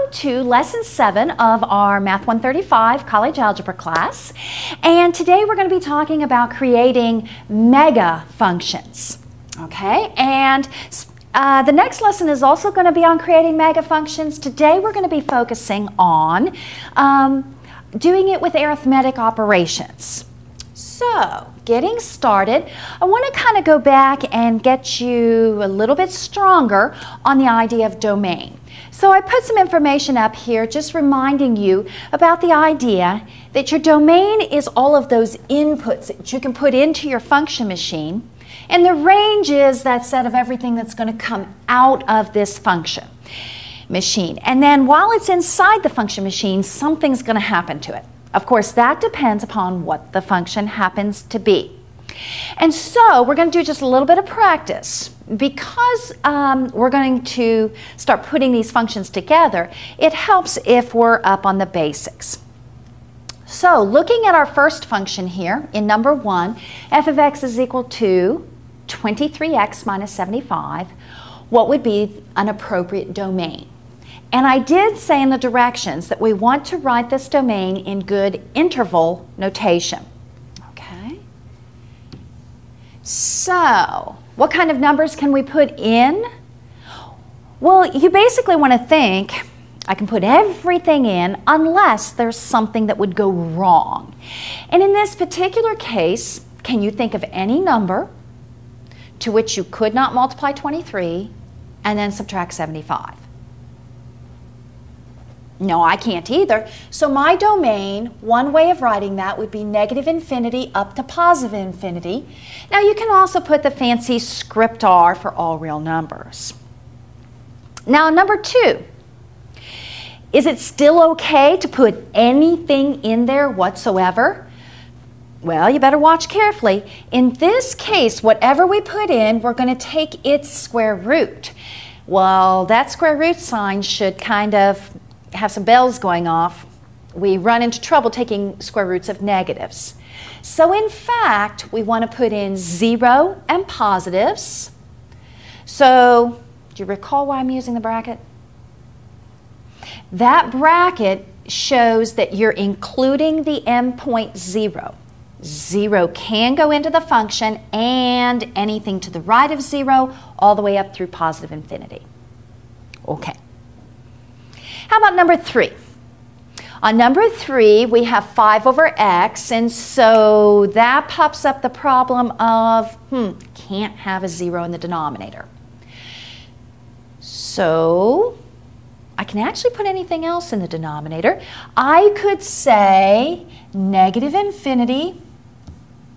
welcome to Lesson 7 of our Math 135 College Algebra class. And today we're going to be talking about creating mega functions. Okay, and the next lesson is also going to be on creating mega functions. Today we're going to be focusing on doing it with arithmetic operations. So, getting started, I want to kind of go back and get you a little bit stronger on the idea of domain. So I put some information up here just reminding you about the idea that your domain is all of those inputs that you can put into your function machine, and the range is that set of everything that's going to come out of this function machine. And then while it's inside the function machine, something's going to happen to it. Of course, that depends upon what the function happens to be. And so we're going to do just a little bit of practice. Because we're going to start putting these functions together, it helps if we're up on the basics. So looking at our first function here in number 1, f of x is equal to 23x minus 75, what would be an appropriate domain? And I did say in the directions that we want to write this domain in good interval notation. Okay? So, what kind of numbers can we put in? Well, you basically want to think, I can put everything in unless there's something that would go wrong. And in this particular case, can you think of any number to which you could not multiply 23 and then subtract 75? No, I can't either. So my domain, one way of writing that would be negative infinity up to positive infinity. Now you can also put the fancy script R for all real numbers. Now number 2, is it still okay to put anything in there whatsoever? Well, you better watch carefully. In this case, whatever we put in, we're going to take its square root. Well, that square root sign should kind of have some bells going off. We run into trouble taking square roots of negatives. So in fact, we want to put in 0 and positives. So, do you recall why I'm using the bracket? That bracket shows that you're including the endpoint 0. 0 can go into the function and anything to the right of 0 all the way up through positive infinity. Okay. How about number 3? On number 3, we have 5 over x, and so that pops up the problem of, can't have a 0 in the denominator. So, I can actually put anything else in the denominator. I could say negative infinity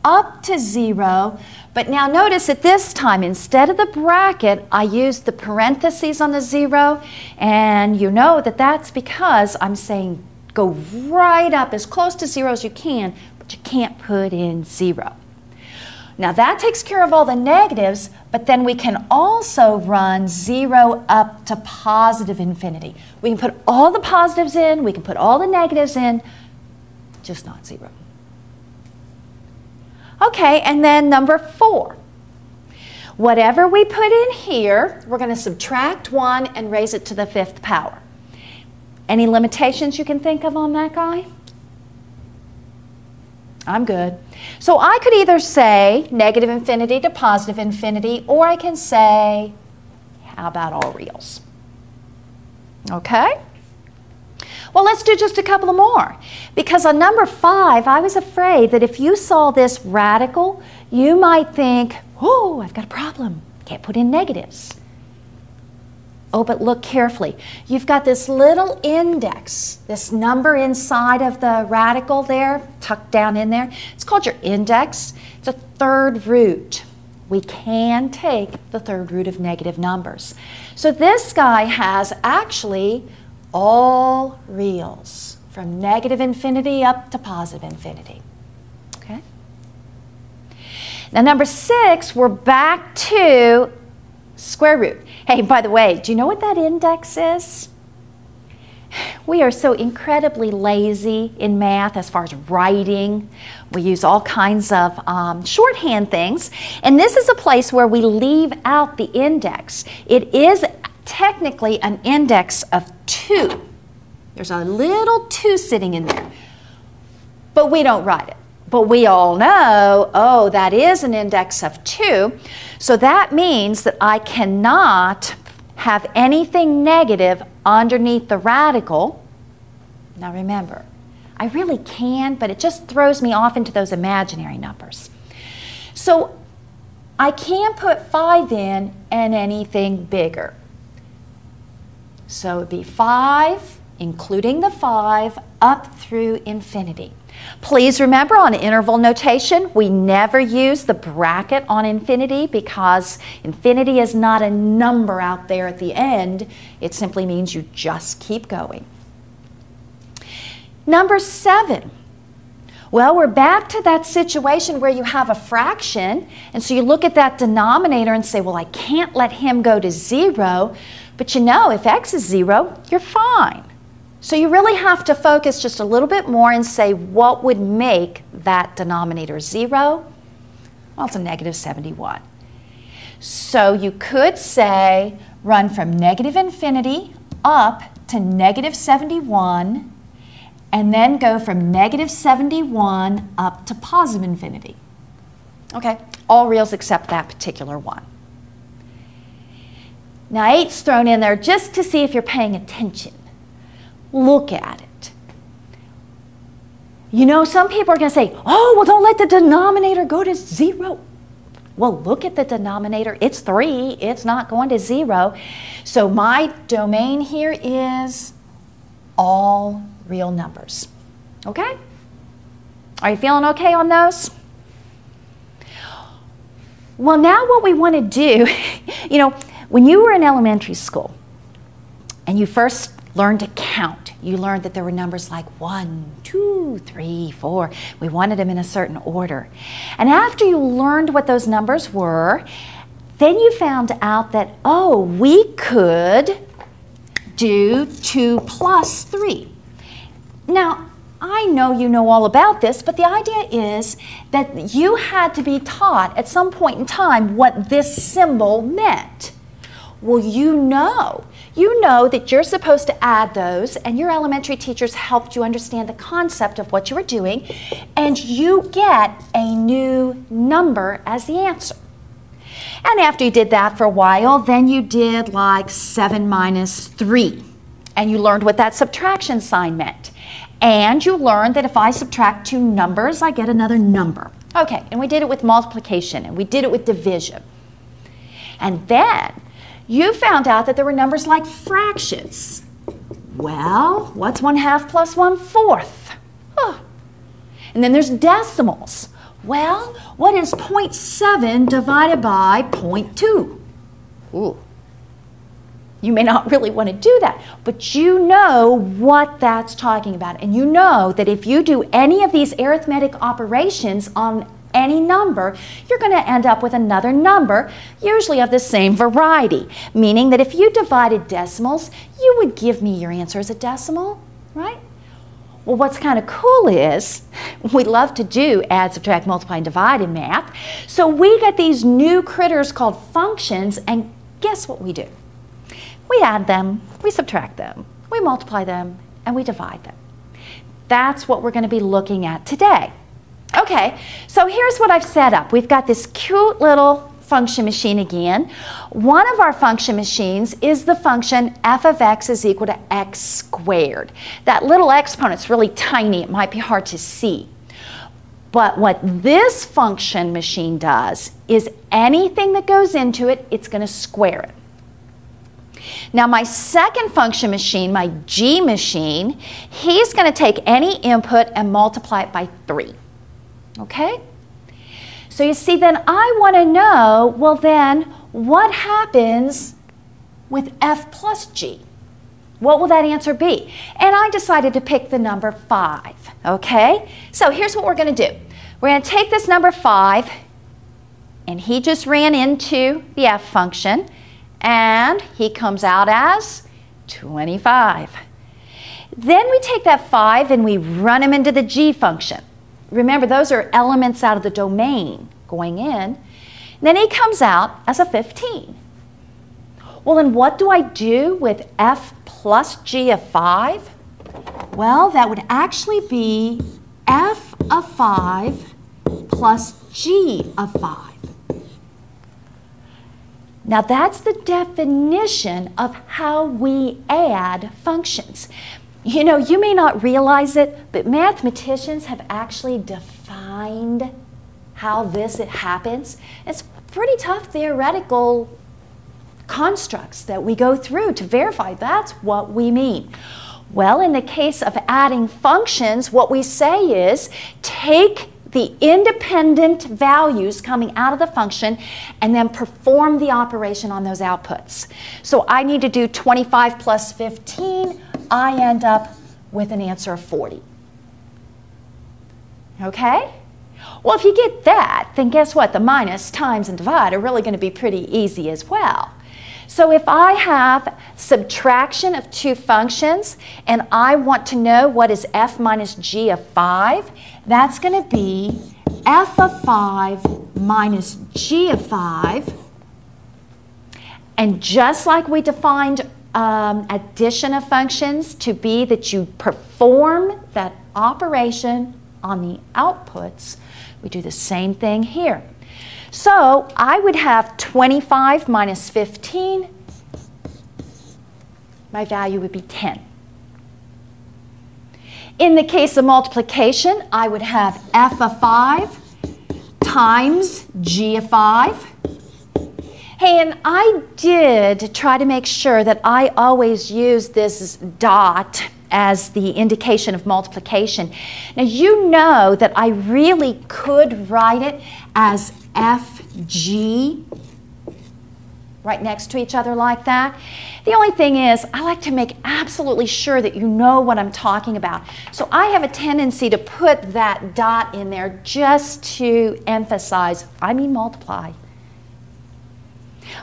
up to 0, but now notice at this time, instead of the bracket, I used the parentheses on the 0, and you know that that's because I'm saying go right up as close to 0 as you can, but you can't put in 0. Now that takes care of all the negatives, but then we can also run 0 up to positive infinity. We can put all the positives in, we can put all the negatives in, just not 0. Okay, and then number 4. Whatever we put in here, we're going to subtract 1 and raise it to the 5th power. Any limitations you can think of on that guy? I'm good. So I could either say negative infinity to positive infinity, or I can say, how about all reals? Okay? Well, let's do just a couple of more. Because on number 5, I was afraid that if you saw this radical, you might think, oh, I've got a problem. Can't put in negatives. Oh, but look carefully. You've got this little index, this number inside of the radical there, tucked down in there. It's called your index. It's a third root. We can take the third root of negative numbers. So this guy has actually all reals, from negative infinity up to positive infinity. Okay? Now number 6, we're back to square root. Hey, by the way, do you know what that index is? We are so incredibly lazy in math as far as writing. We use all kinds of shorthand things, and this is a place where we leave out the index. It is technically an index of 2. There's a little 2 sitting in there, but we don't write it. But we all know, oh, that is an index of 2, so that means that I cannot have anything negative underneath the radical. Now remember, I really can, but it just throws me off into those imaginary numbers. So I can put 5 in and anything bigger. So it would be 5, including the 5, up through infinity. Please remember, on interval notation, we never use the bracket on infinity because infinity is not a number out there at the end. It simply means you just keep going. Number 7. Well, we're back to that situation where you have a fraction, and so you look at that denominator and say, well, I can't let him go to 0, but you know, if x is 0, you're fine. So you really have to focus just a little bit more and say, what would make that denominator 0? Well, it's a negative 71. So you could say, run from negative infinity up to negative 71, and then go from negative 71 up to positive infinity. Okay, all reals except that particular one. Now 8's thrown in there just to see if you're paying attention. Look at it. You know, some people are going to say, oh, well, don't let the denominator go to 0. Well, look at the denominator. It's 3. It's not going to 0. So my domain here is all real numbers. Okay? Are you feeling okay on those? Well, now what we want to do, you know, when you were in elementary school and you first learned to count, you learned that there were numbers like 1, 2, 3, 4. We wanted them in a certain order. And after you learned what those numbers were, then you found out that, oh, we could do 2 plus 3. Now, I know you know all about this, but the idea is that you had to be taught at some point in time what this symbol meant. Well, you know that you're supposed to add those, and your elementary teachers helped you understand the concept of what you were doing, and you get a new number as the answer. And after you did that for a while, then you did like 7 minus 3, and you learned what that subtraction sign meant. And you learned that if I subtract 2 numbers, I get another number. Okay, and we did it with multiplication, and we did it with division. And then you found out that there were numbers like fractions. Well, what's 1/2 plus 1/4? Oh. And then there's decimals. Well, what is 0.7 divided by 0.2? Ooh. You may not really want to do that, but you know what that's talking about. And you know that if you do any of these arithmetic operations on any number, you're going to end up with another number, usually of the same variety. Meaning that if you divided decimals, you would give me your answer as a decimal, right? Well, what's kind of cool is we love to do add, subtract, multiply, and divide in math. So we get these new critters called functions, and guess what we do? We add them, we subtract them, we multiply them, and we divide them. That's what we're going to be looking at today. Okay, so here's what I've set up. We've got this cute little function machine again. One of our function machines is the function f of x is equal to x squared. That little exponent's really tiny. It might be hard to see. But what this function machine does is anything that goes into it, it's going to square it. Now my second function machine, my G machine, he's going to take any input and multiply it by 3. Okay? So you see, then I want to know, well then, what happens with f plus g? What will that answer be? And I decided to pick the number 5. Okay? So here's what we're going to do. We're going to take this number 5, and he just ran into the f function, and he comes out as 25. Then we take that 5 and we run him into the g function. Remember, those are elements out of the domain going in. Then he comes out as a 15. Well, then what do I do with f plus g of 5? Well, that would actually be f of 5 plus g of 5. Now that's the definition of how we add functions. You know, you may not realize it, but mathematicians have actually defined how this happens. It's pretty tough theoretical constructs that we go through to verify that's what we mean. Well, in the case of adding functions, what we say is take the independent values coming out of the function and then perform the operation on those outputs. So I need to do 25 plus 15. I end up with an answer of 40. Okay? Well, if you get that, then guess what? The minus, times, and divide are really going to be pretty easy as well. So if I have subtraction of two functions and I want to know what is f minus g of 5, that's going to be f of 5 minus g of 5. And just like we defined addition of functions to be that you perform that operation on the outputs, we do the same thing here. So I would have 25 minus 15. My value would be 10. In the case of multiplication, I would have f of 5 times g of 5. Hey, and I did try to make sure that I always use this dot as the indication of multiplication. Now you know that I really could write it as FG right next to each other like that. The only thing is I like to make absolutely sure that you know what I'm talking about. So I have a tendency to put that dot in there just to emphasize, I mean multiply.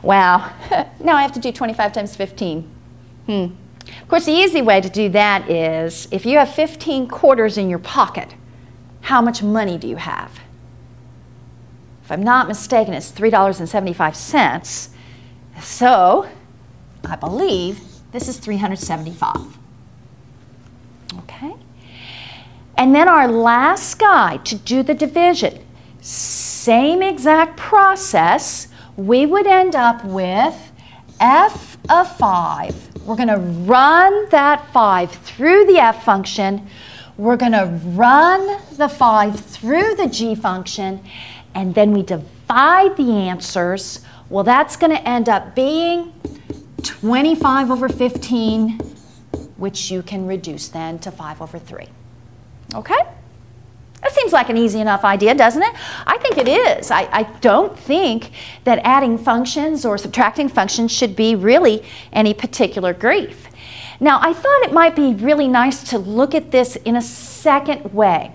Wow, now I have to do 25 times 15. Of course, the easy way to do that is, if you have 15 quarters in your pocket, how much money do you have? If I'm not mistaken, it's $3.75. So, I believe this is 375. Okay? And then our last guide to do the division, same exact process, we would end up with f of 5. We're going to run that 5 through the f function. We're going to run the 5 through the g function, and then we divide the answers. Well, that's going to end up being 25 over 15, which you can reduce then to 5 over 3. Okay? That seems like an easy enough idea, doesn't it? I think it is. I don't think that adding functions or subtracting functions should be really any particular grief. Now, I thought it might be really nice to look at this in a second way.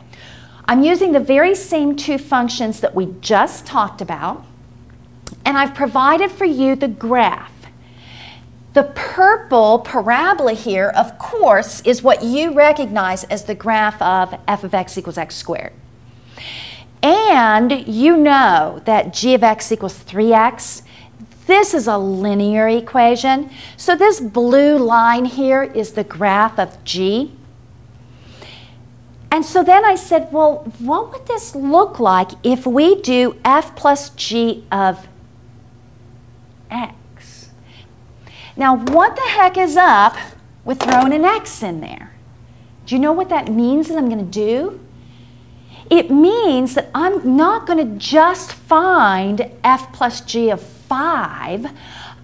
I'm using the very same two functions that we just talked about, and I've provided for you the graph. The purple parabola here, of course, is what you recognize as the graph of f of x equals x squared. And you know that g of x equals 3x. This is a linear equation. So this blue line here is the graph of g. And so then I said, well, what would this look like if we do f plus g of x? Now, what the heck is up with throwing an x in there? Do you know what that means that I'm going to do? It means that I'm not going to just find f plus g of 5.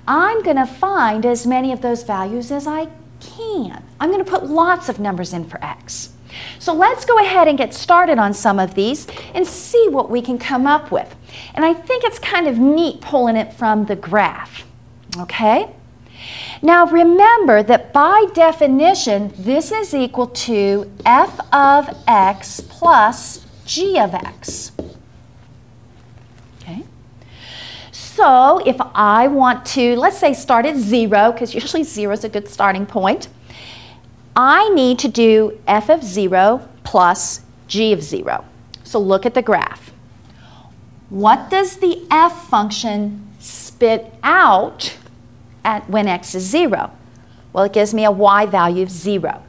I'm going to find as many of those values as I can. I'm going to put lots of numbers in for x. So let's go ahead and get started on some of these and see what we can come up with. And I think it's kind of neat pulling it from the graph. Okay? Now remember that by definition, this is equal to f of x plus g of x. Okay? So if I want to, let's say start at 0, because usually 0 is a good starting point, I need to do f of 0 plus g of 0. So look at the graph. What does the f function spit out when x is 0? Well, it gives me a y value of 0.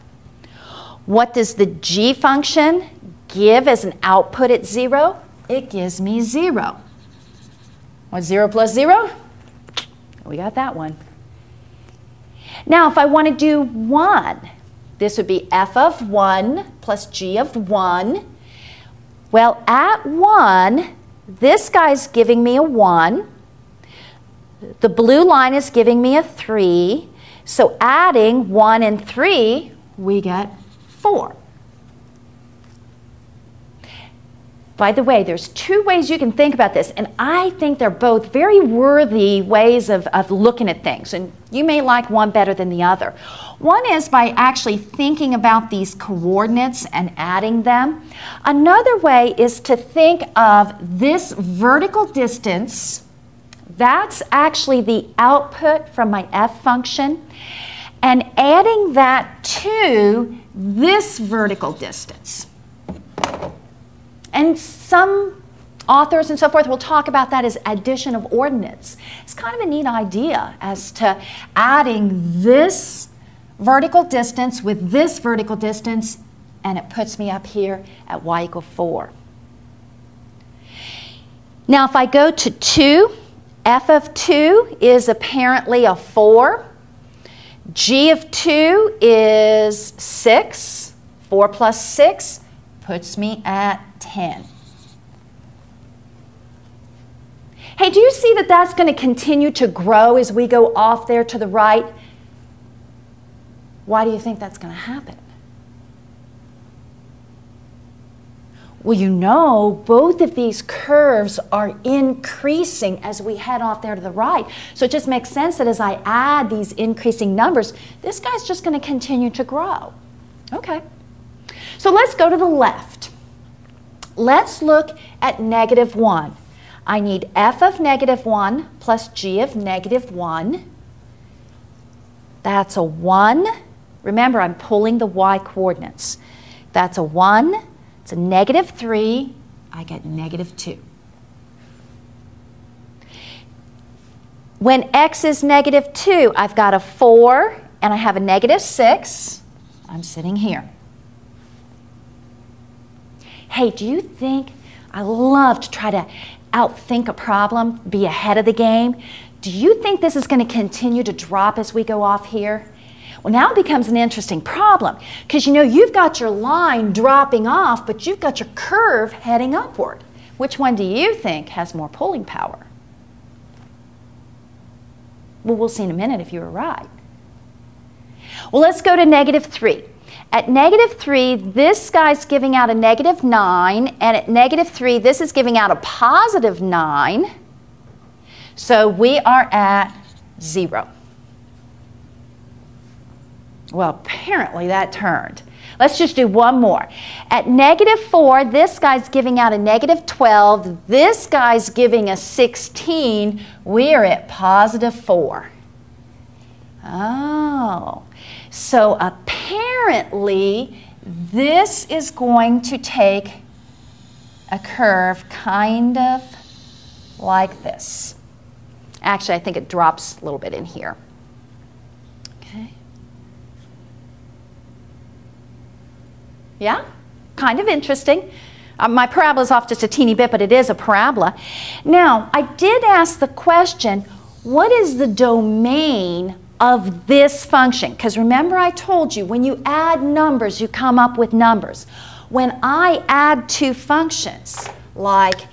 What does the g function give as an output at 0? It gives me 0. What's 0 plus 0? We got that one. Now, if I want to do 1, this would be f of 1 plus g of 1. Well, at 1, this guy's giving me a 1. The blue line is giving me a 3. So adding 1 and 3, we get 4. By the way, there's two ways you can think about this, and I think they're both very worthy ways of looking at things, and you may like one better than the other. One is by actually thinking about these coordinates and adding them. Another way is to think of this vertical distance. That's actually the output from my f function, and adding that to this vertical distance. And some authors and so forth will talk about that as addition of ordinates. It's kind of a neat idea as to adding this vertical distance with this vertical distance, and it puts me up here at y equals 4. Now if I go to 2, f of 2 is apparently a 4. G of 2 is 6. 4 plus 6 puts me at 10. Hey, do you see that that's going to continue to grow as we go off there to the right? Why do you think that's going to happen? Well, you know, both of these curves are increasing as we head off there to the right. So it just makes sense that as I add these increasing numbers, this guy's just going to continue to grow. Okay. So let's go to the left. Let's look at -1. I need f of -1 plus g of -1. That's a 1. Remember, I'm pulling the y coordinates. That's a 1. It's a -3. I get -2. When x is -2, I've got a 4, and I have a -6. I'm sitting here. Hey, do you think, I love to try to outthink a problem, be ahead of the game. Do you think this is going to continue to drop as we go off here? Well, now it becomes an interesting problem because you know you've got your line dropping off, but you've got your curve heading upward. Which one do you think has more pulling power? Well, we'll see in a minute if you were right. Well, let's go to -3. At -3, this guy's giving out a -9, and at -3, this is giving out a +9. So we are at 0. Well, apparently that turned. Let's just do one more. At -4, this guy's giving out a -12. This guy's giving a 16. We're at +4. Oh, so apparently this is going to take a curve kind of like this. Actually, I think it drops a little bit in here. Okay. Yeah? Kind of interesting. My parabola is off just a teeny bit, but it is a parabola. Now, I did ask the question, what is the domain of this function? Because remember I told you, when you add numbers, you come up with numbers. When I add two functions, like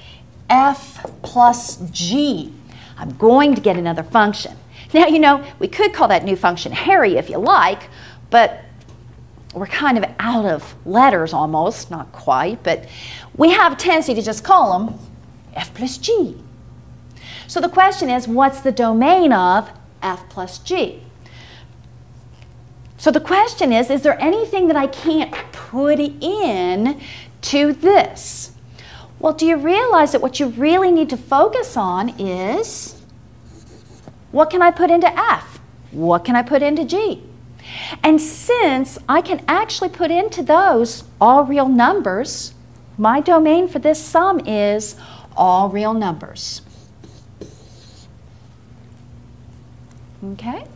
f plus g, I'm going to get another function. Now, you know, we could call that new function Harry if you like, but we're kind of out of letters almost, not quite, but we have a tendency to just call them f plus g. So the question is, what's the domain of f plus g? So the question is there anything that I can't put in to this? Well, do you realize that what you really need to focus on is, what can I put into f? What can I put into g? And since I can actually put into those all real numbers, my domain for this sum is all real numbers. Okay?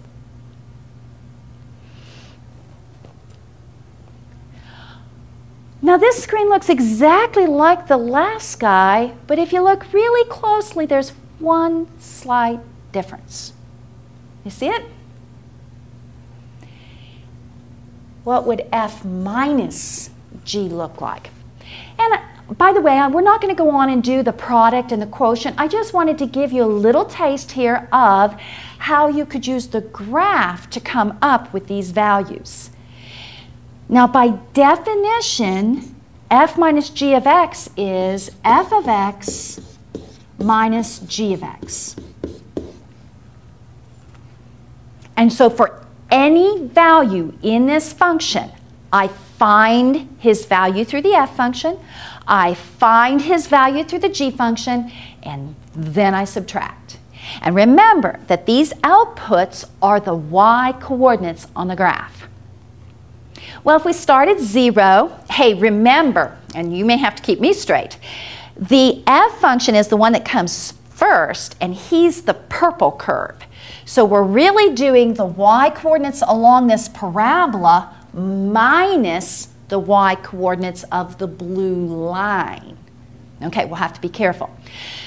Now this screen looks exactly like the last guy, but if you look really closely, there's one slight difference. You see it? What would f minus g look like? And by the way, we're not going to go on and do the product and the quotient. I just wanted to give you a little taste here of how you could use the graph to come up with these values. Now, by definition, f minus g of x is f of x minus g of x. And so for any value in this function, I find his value through the f function, I find his value through the g function, and then I subtract. And remember that these outputs are the y coordinates on the graph. Well, if we start at 0, hey, remember, and you may have to keep me straight, the f function is the one that comes first, and he's the purple curve. So we're really doing the y coordinates along this parabola minus the y coordinates of the blue line. Okay, we'll have to be careful.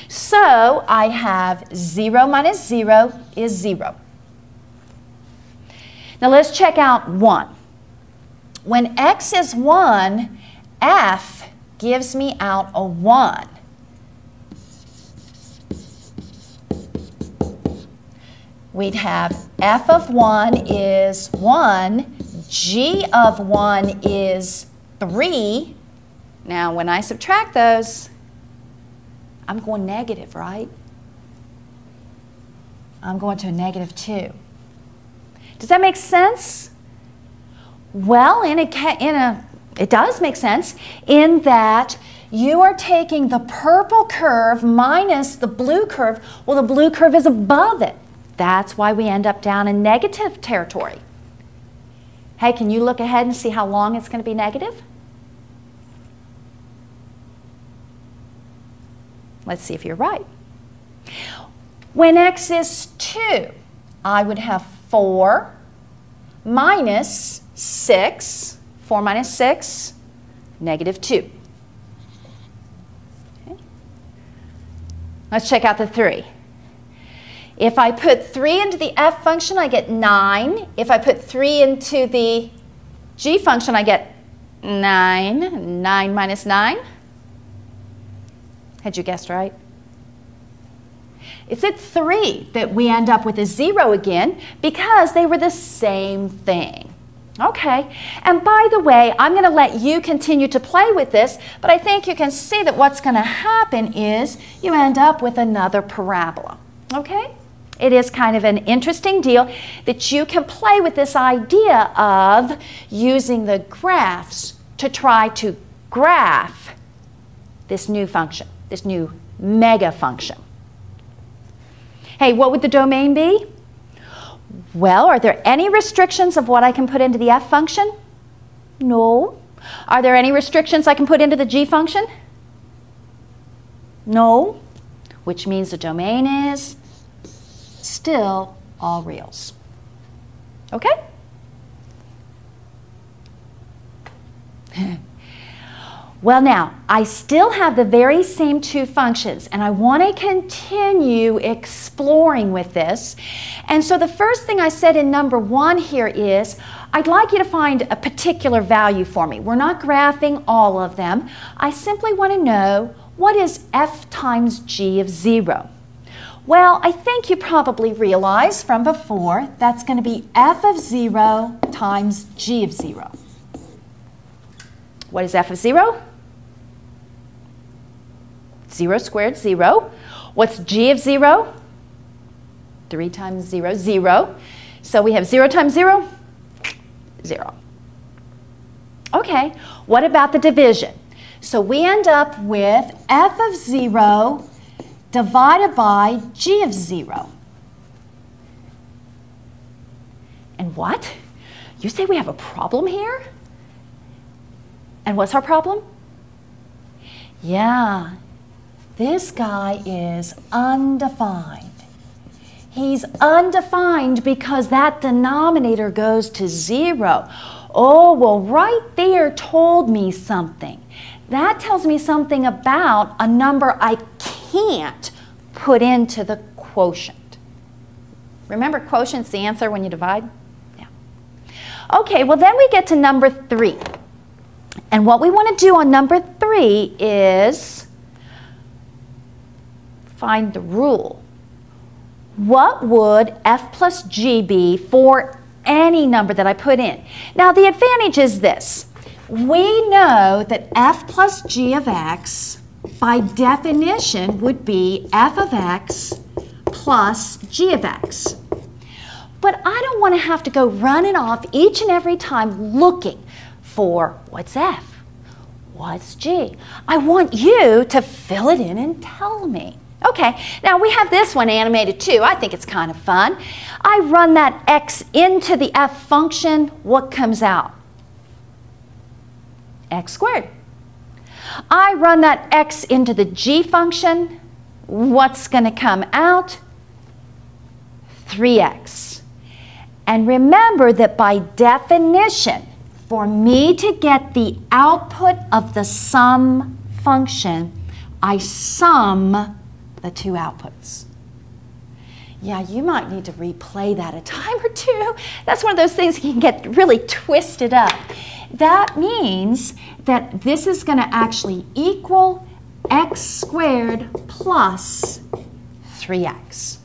So I have 0 minus 0 is 0. Now let's check out 1. When x is 1, f gives me out a 1. We'd have f of 1 is 1, g of 1 is 3. Now, when I subtract those, I'm going negative, right? I'm going to a negative 2. Does that make sense? Well, it does make sense in that you are taking the purple curve minus the blue curve. Well, the blue curve is above it. That's why we end up down in negative territory. Hey, can you look ahead and see how long it's going to be negative? Let's see if you're right. When x is 2, I would have 4 minus 6. 4 minus 6, negative 2. Okay. Let's check out the 3. If I put 3 into the f function, I get 9. If I put 3 into the g function, I get 9. 9 minus 9. Had you guessed right? It's at 3 that we end up with a 0 again because they were the same thing. Okay, and by the way, I'm going to let you continue to play with this, but I think you can see that what's going to happen is you end up with another parabola. Okay? It is kind of an interesting deal that you can play with this idea of using the graphs to try to graph this new function, this new mega function. Hey, what would the domain be? Well, are there any restrictions of what I can put into the f function? No. Are there any restrictions I can put into the g function? No. Which means the domain is still all reals. Okay? Well, now, I still have the very same two functions, and I want to continue exploring with this. And so the first thing I said in number 1 here is, I'd like you to find a particular value for me. We're not graphing all of them. I simply want to know, what is f times g of 0? Well, I think you probably realize from before, that's going to be f of 0 times g of 0. What is f of 0? 0 squared, 0. What's g of 0? 3 times 0, 0. So we have 0 times 0, 0. Okay, what about the division? So we end up with f of 0 divided by g of 0. And what? You say we have a problem here? And what's our problem? Yeah. This guy is undefined. He's undefined because that denominator goes to 0. Oh, well, right there told me something. That tells me something about a number I can't put into the quotient. Remember, quotient's the answer when you divide? Yeah. Okay, well, then we get to number 3. And what we want to do on number 3 is find the rule. What would f plus g be for any number that I put in? Now, the advantage is this. We know that f plus g of x, by definition, would be f of x plus g of x. But I don't want to have to go running off each and every time looking for what's f, what's g. I want you to fill it in and tell me. Okay, now we have this one animated too. I think it's kind of fun. I run that x into the f function. What comes out? X squared. I run that x into the g function. What's going to come out? 3x. And remember that by definition, for me to get the output of the sum function, I sum the two outputs. Yeah, you might need to replay that a time or two. That's one of those things you can get really twisted up. That means that this is going to actually equal x squared plus 3x.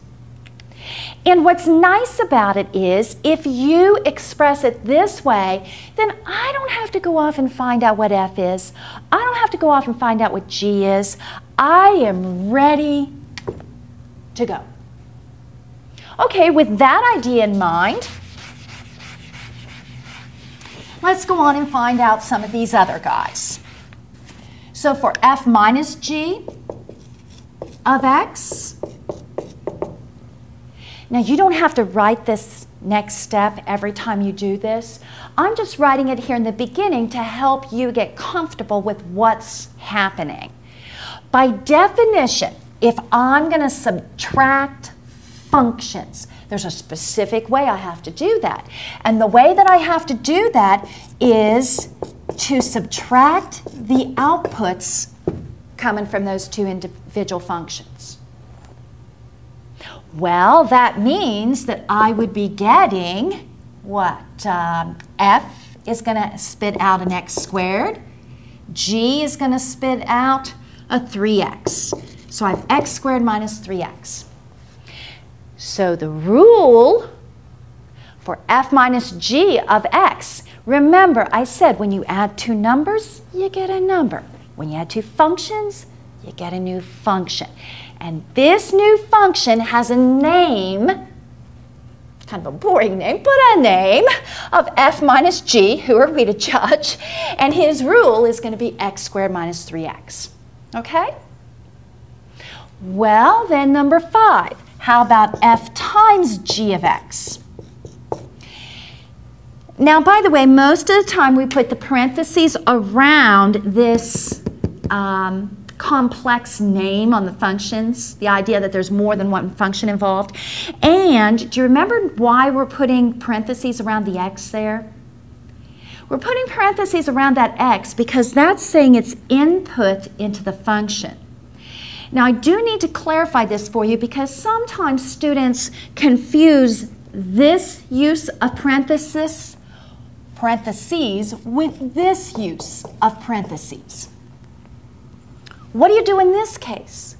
And what's nice about it is if you express it this way, then I don't have to go off and find out what f is. I don't have to go off and find out what g is. I am ready to go. Okay, with that idea in mind, let's go on and find out some of these other guys. So for f minus g of x, now you don't have to write this next step every time you do this. I'm just writing it here in the beginning to help you get comfortable with what's happening. By definition, if I'm going to subtract functions, there's a specific way I have to do that. And the way that I have to do that is to subtract the outputs coming from those two individual functions. Well, that means that I would be getting what? F is going to spit out an x squared. G is going to spit out a 3x. So I have x squared minus 3x. So the rule for f minus g of x, remember I said when you add two numbers, you get a number. When you add two functions, you get a new function. And this new function has a name, kind of a boring name, but a name of f minus g. Who are we to judge? And his rule is going to be x squared minus 3x. Okay? Well, then number 5. How about f times g of x? Now, by the way, most of the time we put the parentheses around this complex name on the functions, the idea that there's more than one function involved. And do you remember why we're putting parentheses around the x there? We're putting parentheses around that x because that's saying it's input into the function. Now, I do need to clarify this for you because sometimes students confuse this use of parentheses with this use of parentheses. What do you do in this case?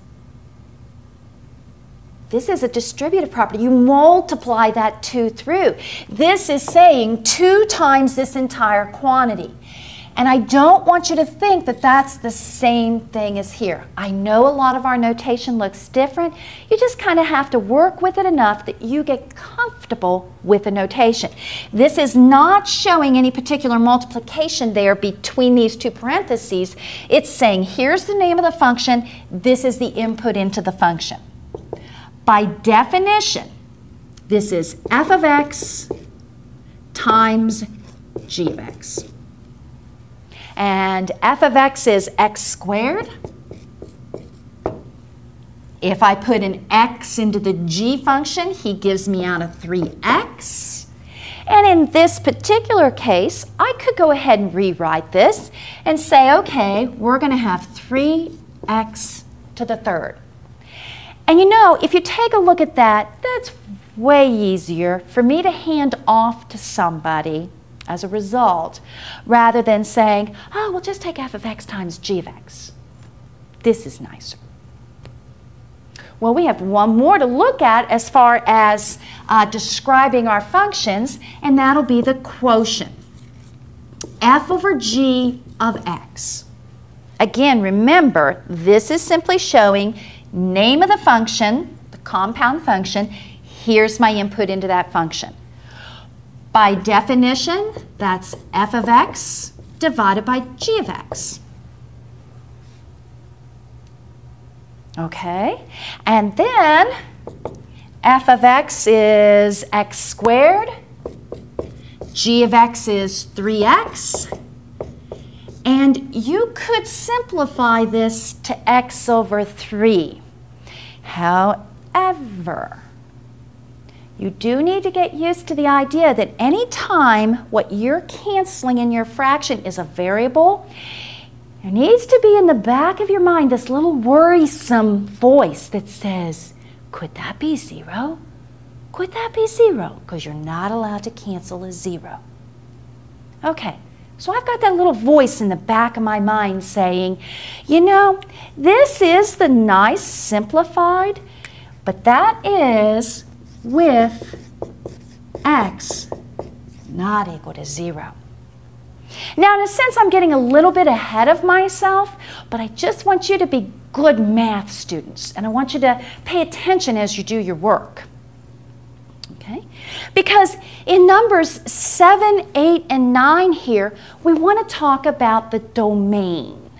This is a distributive property. You multiply that 2 through. This is saying 2 times this entire quantity. And I don't want you to think that that's the same thing as here. I know a lot of our notation looks different. You just kind of have to work with it enough that you get comfortable with the notation. This is not showing any particular multiplication there between these two parentheses. It's saying here's the name of the function. This is the input into the function. By definition, this is f of x times g of x. And f of x is x squared. If I put an x into the g function, he gives me out a 3x. And in this particular case, I could go ahead and rewrite this and say, okay, we're going to have 3x to the third. And you know, if you take a look at that, that's way easier for me to hand off to somebody as a result, rather than saying, oh, we'll just take f of x times g of x. This is nicer. Well, we have one more to look at as far as describing our functions, and that'll be the quotient, f over g of x. Again, remember, this is simply showing name of the function, the compound function. Here's my input into that function. By definition, that's f of x divided by g of x. Okay, and then f of x is x squared, g of x is 3x, and you could simplify this to x over 3. However, you do need to get used to the idea that any time what you're canceling in your fraction is a variable, there needs to be in the back of your mind this little worrisome voice that says, could that be 0? Could that be 0? Because you're not allowed to cancel a 0. Okay, so I've got that little voice in the back of my mind saying, you know, this is the nice simplified, but that is with x not equal to 0. Now, in a sense, I'm getting a little bit ahead of myself, but I just want you to be good math students, and I want you to pay attention as you do your work. Okay? Because in numbers 7, 8, and 9 here, we want to talk about the domain.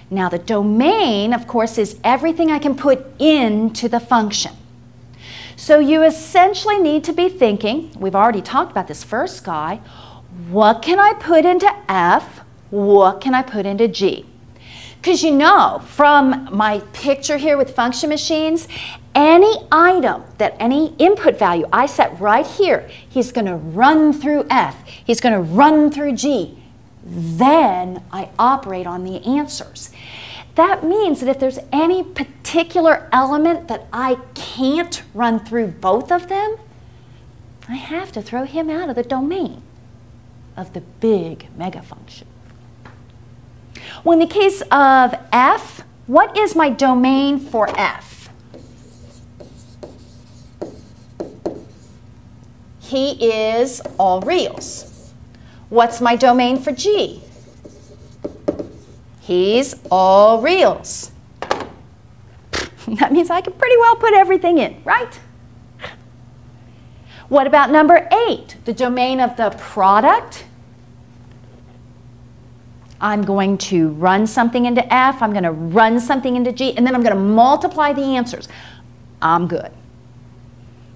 Now, the domain, of course, is everything I can put into the function. So you essentially need to be thinking, we've already talked about this first guy, what can I put into f? What can I put into g? Because you know, from my picture here with function machines, any item, any input value I set right here, he's going to run through f. He's going to run through g. Then I operate on the answers. That means that if there's any particular element that I can't run through both of them, I have to throw him out of the domain of the big mega function. Well, in the case of f, what is my domain for f? He is all reals. What's my domain for g? He's all reals. That means I can pretty well put everything in, right? What about number 8, the domain of the product? I'm going to run something into f, I'm going to run something into g, and then I'm going to multiply the answers. I'm good.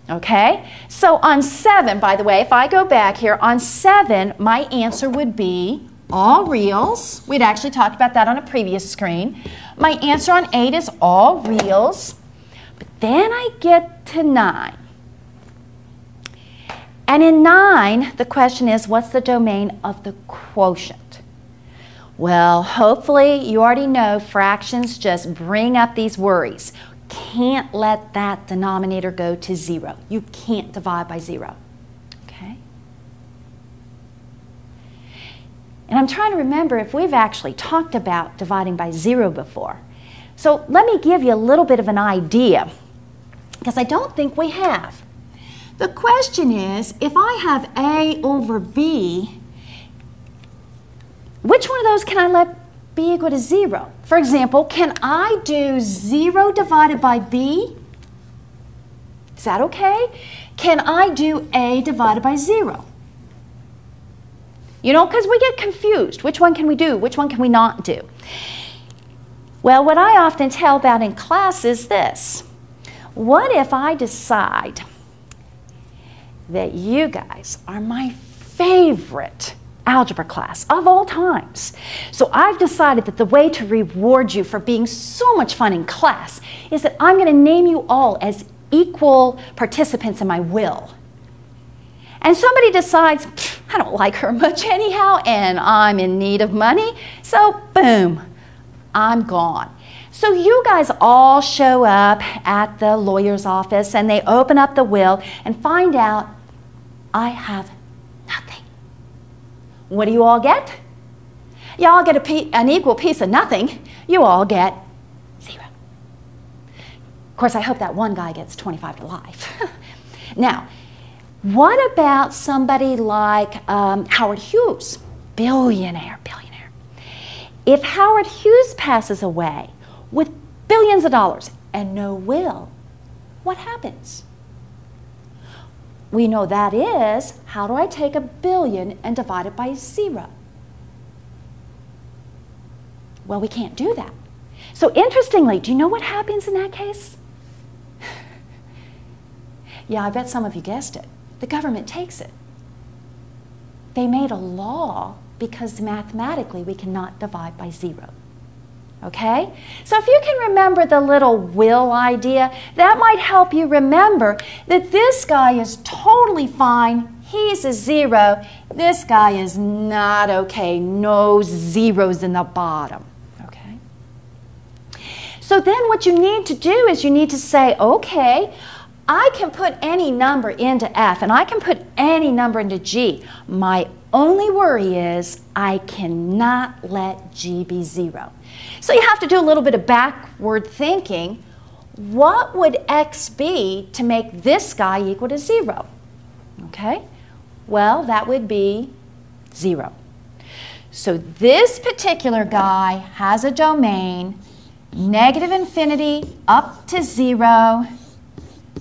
Okay? So on 7, by the way, if I go back here, on 7, my answer would be all reals. We'd actually talked about that on a previous screen. My answer on 8 is all reals. But then I get to 9. And in 9, the question is, what's the domain of the quotient? Well, hopefully you already know fractions just bring up these worries. Can't let that denominator go to 0. You can't divide by 0. Okay? And I'm trying to remember if we've actually talked about dividing by 0 before. So let me give you a little bit of an idea, because I don't think we have. The question is, if I have a over b, which one of those can I let b equal to 0? For example, can I do 0 divided by b? Is that okay? Can I do a divided by 0? You know, because we get confused. Which one can we do? Which one can we not do? Well, what I often tell about in class is this. What if I decide that you guys are my favorite algebra class of all times? So I've decided that the way to reward you for being so much fun in class is that I'm going to name you all as equal participants in my will. and somebody decides, I don't like her much anyhow, and I'm in need of money, so boom, I'm gone. So you guys all show up at the lawyer's office, and they open up the will and find out, I have nothing. What do you all get? You all get an equal piece of nothing. You all get 0. Of course, I hope that one guy gets 25 to life. Now, what about somebody like Howard Hughes? Billionaire. If Howard Hughes passes away with billions of dollars and no will, what happens? We know that is, how do I take $1 billion and divide it by 0? Well, we can't do that. So interestingly, do you know what happens in that case? Yeah, I bet some of you guessed it. The government takes it. They made a law because mathematically we cannot divide by 0. Okay? So if you can remember the little will idea, that might help you remember that this guy is totally fine. He's a 0. This guy is not okay. No zeros in the bottom. Okay? So then what you need to do is you need to say, okay, I can put any number into F and I can put any number into G. My only worry is I cannot let G be 0. So you have to do a little bit of backward thinking. What would X be to make this guy equal to 0? Okay, well, that would be 0. So this particular guy has a domain -infinity up to 0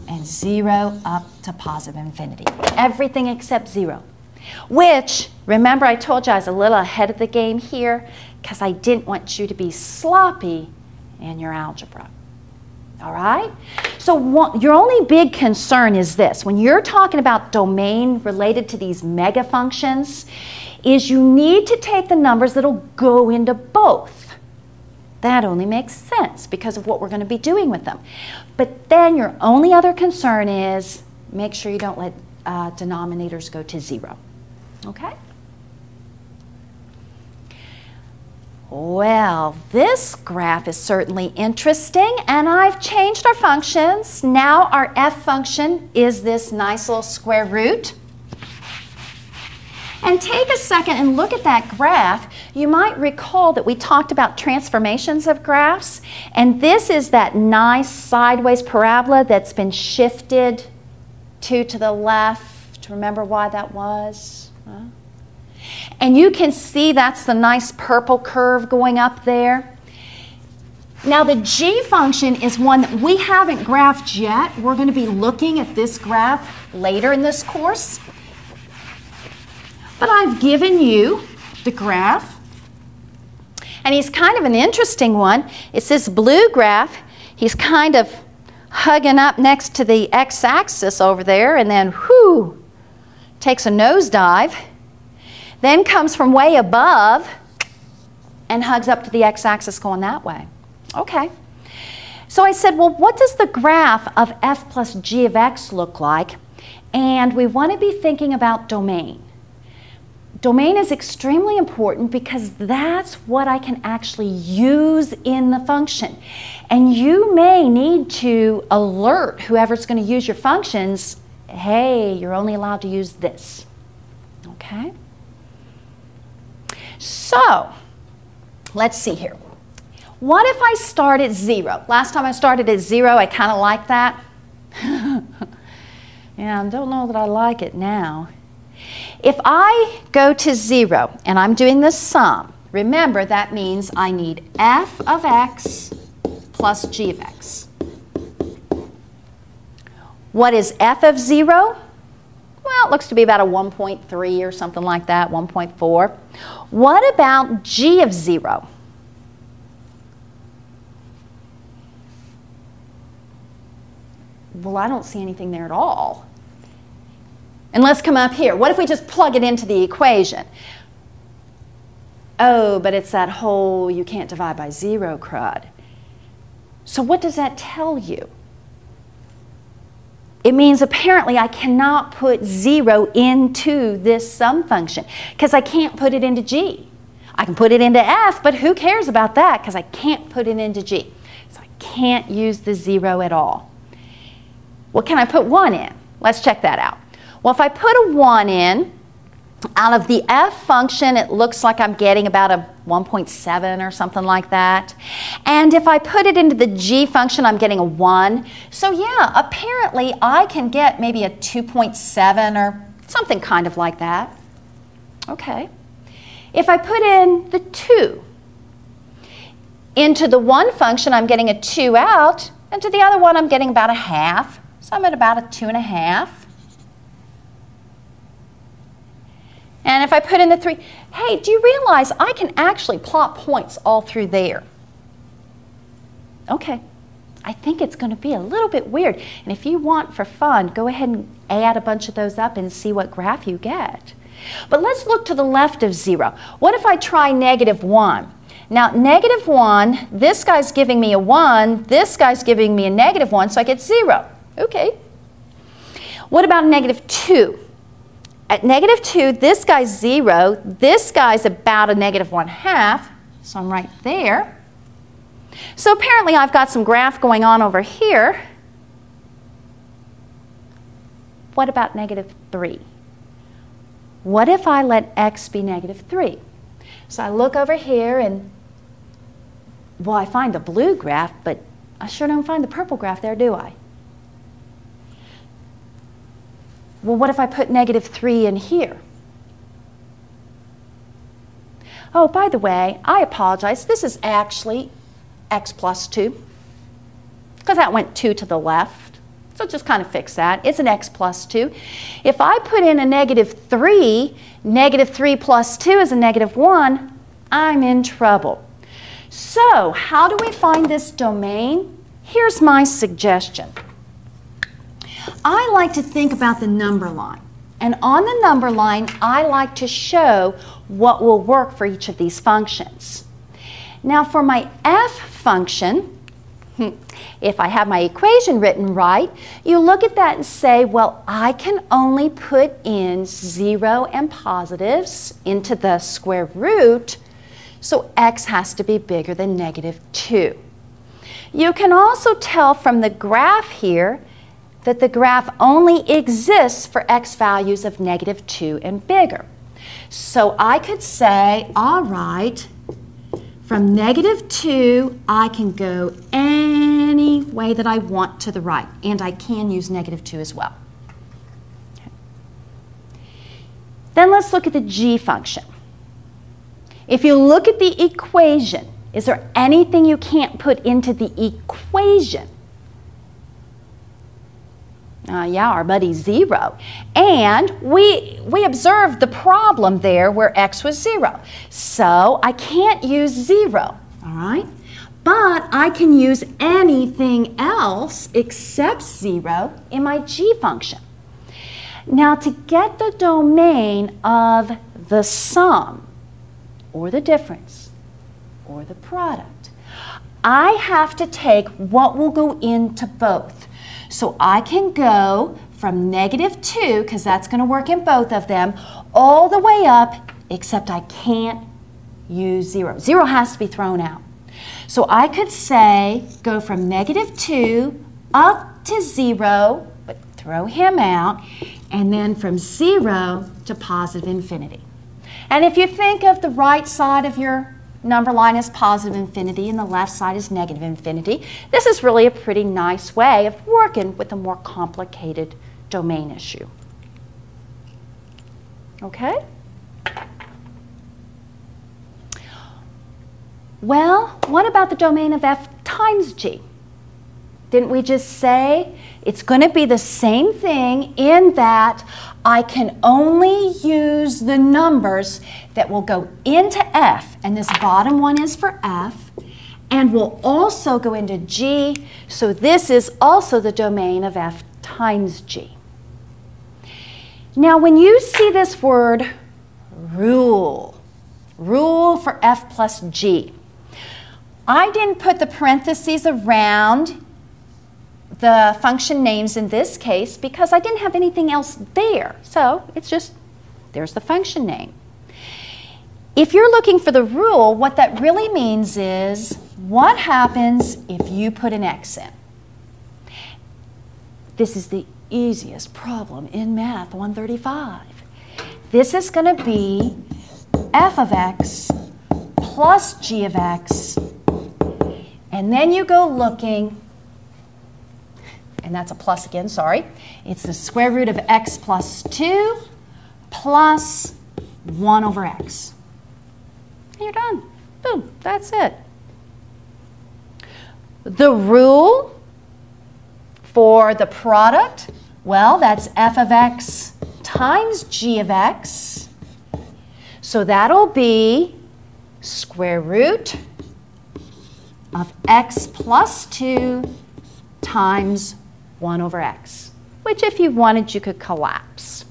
and 0 up to positive infinity. Everything except 0. Which, remember I told you I was a little ahead of the game here because I didn't want you to be sloppy in your algebra. All right? So your only big concern is this. When you're talking about domain related to these mega functions, is you need to take the numbers that'll go into both. That only makes sense because of what we're going to be doing with them. But then your only other concern is make sure you don't let denominators go to 0. Okay? Well, this graph is certainly interesting, and I've changed our functions. Now our f function is this nice little square root. And take a second and look at that graph. You might recall that we talked about transformations of graphs, and this is that nice sideways parabola that's been shifted to the left. Remember why that was? Huh? And you can see that's the nice purple curve going up there. Now the g function is one that we haven't graphed yet. We're going to be looking at this graph later in this course. But I've given you the graph. And he's kind of an interesting one. It's this blue graph. He's kind of hugging up next to the x-axis over there, and then, whoo, takes a nosedive, then comes from way above and hugs up to the x-axis going that way. Okay. So I said, well, what does the graph of f plus g of x look like? And we want to be thinking about domain. Domain is extremely important because that's what I can actually use in the function. And you may need to alert whoever's going to use your functions, hey, you're only allowed to use this. Okay? So, let's see here. What if I start at 0? Last time I started at 0, I kind of liked that. Yeah, I don't know that I like it now. If I go to 0 and I'm doing the sum, remember that means I need f of x plus g of x. What is f of 0? Well, it looks to be about a 1.3 or something like that, 1.4. What about g of 0? Well, I don't see anything there at all. And let's come up here. What if we just plug it into the equation? Oh, but it's that whole you can't divide by 0 crud. So what does that tell you? it means apparently I cannot put 0 into this sum function because I can't put it into G. I can put it into F, but who cares about that because I can't put it into G. So I can't use the 0 at all. Well, can I put 1 in? Let's check that out. Well, if I put a 1 in, out of the F function, it looks like I'm getting about a 1.7 or something like that. And if I put it into the G function, I'm getting a 1. So yeah, apparently I can get maybe a 2.7 or something kind of like that. Okay. If I put in the 2, into the 1 function, I'm getting a 2 out, and to the other one, I'm getting about a half. So I'm at about a 2.5. And if I put in the 3, hey, do you realize I can actually plot points all through there? Okay, I think it's going to be a little bit weird. And if you want for fun, go ahead and add a bunch of those up and see what graph you get. But let's look to the left of 0. What if I try -1? Now, -1, this guy's giving me a 1, this guy's giving me a -1, so I get 0. Okay. What about -2? At -2, this guy's 0, this guy's about a -1/2, so I'm right there. So apparently I've got some graph going on over here. What about -3? What if I let x be -3? So I look over here and, well, I find the blue graph, but I sure don't find the purple graph there, do I? Well, what if I put -3 in here? Oh, by the way, I apologize. This is actually x plus 2, because that went 2 to the left. So just kind of fix that. It's an x plus 2. If I put in a -3, -3 plus 2 is a -1, I'm in trouble. So how do we find this domain? Here's my suggestion. I like to think about the number line. And on the number line, I like to show what will work for each of these functions. Now for my f function, if I have my equation written right, you look at that and say, well, I can only put in 0 and positives into the square root, so x has to be bigger than -2. You can also tell from the graph here that the graph only exists for x values of -2 and bigger. So I could say, all right, from -2, I can go any way that I want to the right, and I can use -2 as well. Okay. Then let's look at the g function. If you look at the equation, is there anything you can't put into the equation? Yeah, our buddy 0. And we observed the problem there where x was 0. So I can't use 0, all right? But I can use anything else except 0 in my g function. Now to get the domain of the sum, or the difference, or the product, I have to take what will go into both. So I can go from -2, because that's going to work in both of them, all the way up, except I can't use 0. 0 has to be thrown out. So I could say go from -2 up to 0, but throw him out, and then from 0 to positive infinity. And if you think of the right side of your number line is positive infinity and the left side is negative infinity, this is really a pretty nice way of working with a more complicated domain issue. Okay? Well, what about the domain of f times g? Didn't we just say it's going to be the same thing in that I can only use the numbers that will go into f, and this bottom one is for f, and will also go into g, so this is also the domain of f times g. Now when you see this word rule, rule for f plus g, I didn't put the parentheses around the function names in this case because I didn't have anything else there. So it's just, there's the function name. If you're looking for the rule, what that really means is what happens if you put an x in. This is the easiest problem in Math 135. This is going to be f of x plus g of x, and then you go looking, and that's a plus again, sorry. It's the square root of x plus 2 plus 1 over x. And you're done. Boom, that's it. The rule for the product, well, that's f of x times g of x. So that'll be square root of x plus 2 times 1 over x, which if you wanted, you could collapse.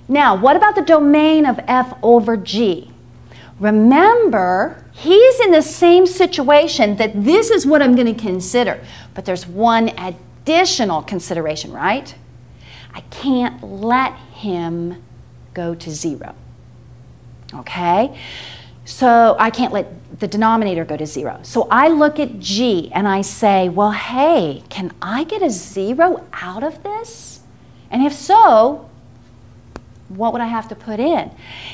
Now, what about the domain of f over g? Remember, he's in the same situation that this is what I'm going to consider, but there's one additional consideration, right? I can't let him go to 0, okay? So I can't let the denominator go to 0. So I look at g and I say, well, hey, can I get a 0 out of this? And if so, what would I have to put in?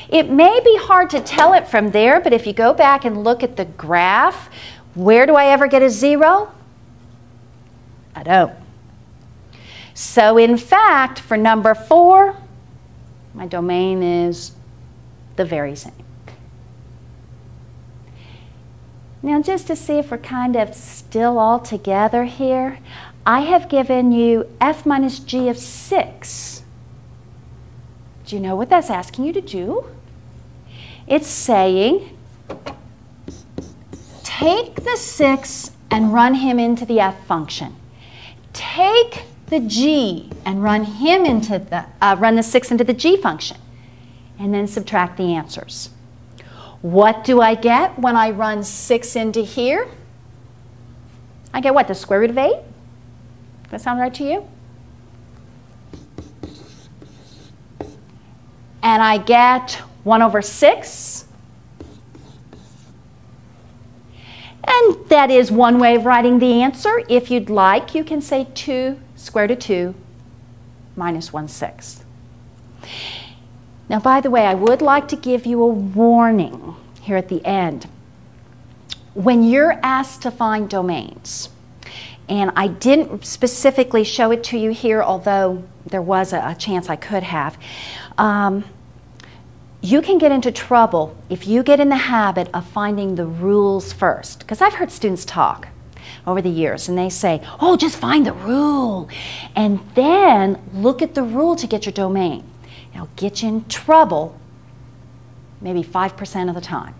It may be hard to tell it from there, but if you go back and look at the graph, where do I ever get a 0? I don't. So in fact, for number 4, my domain is the very same. Now, just to see if we're kind of still all together here, I have given you f minus g of 6. Do you know what that's asking you to do? It's saying, take the 6 and run him into the f function. Take the g and run him into the run the 6 into the g function, and then subtract the answers. What do I get when I run 6 into here? I get what, the square root of 8? Does that sound right to you? And I get 1 over 6. And that is one way of writing the answer. If you'd like, you can say 2 square root of 2 minus 1/6. Now, by the way, I would like to give you a warning here at the end. When you're asked to find domains, and I didn't specifically show it to you here, although there was a chance I could have, you can get into trouble if you get in the habit of finding the rules first. Because I've heard students talk over the years, and they say, oh, just find the rule, and then look at the rule to get your domain. It'll get you in trouble maybe 5% of the time.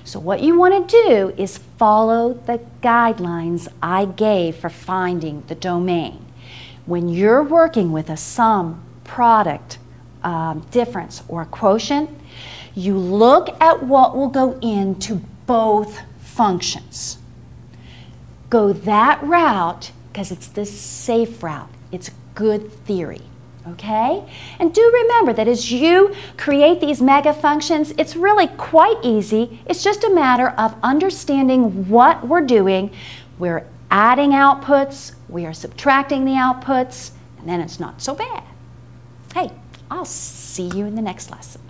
So what you want to do is follow the guidelines I gave for finding the domain. When you're working with a sum, product, difference, or a quotient, you look at what will go into both functions. Go that route because it's the safe route. It's good theory. Okay? And do remember that as you create these mega functions, it's really quite easy. It's just a matter of understanding what we're doing. We're adding outputs, we are subtracting the outputs, and then it's not so bad. Hey, I'll see you in the next lesson.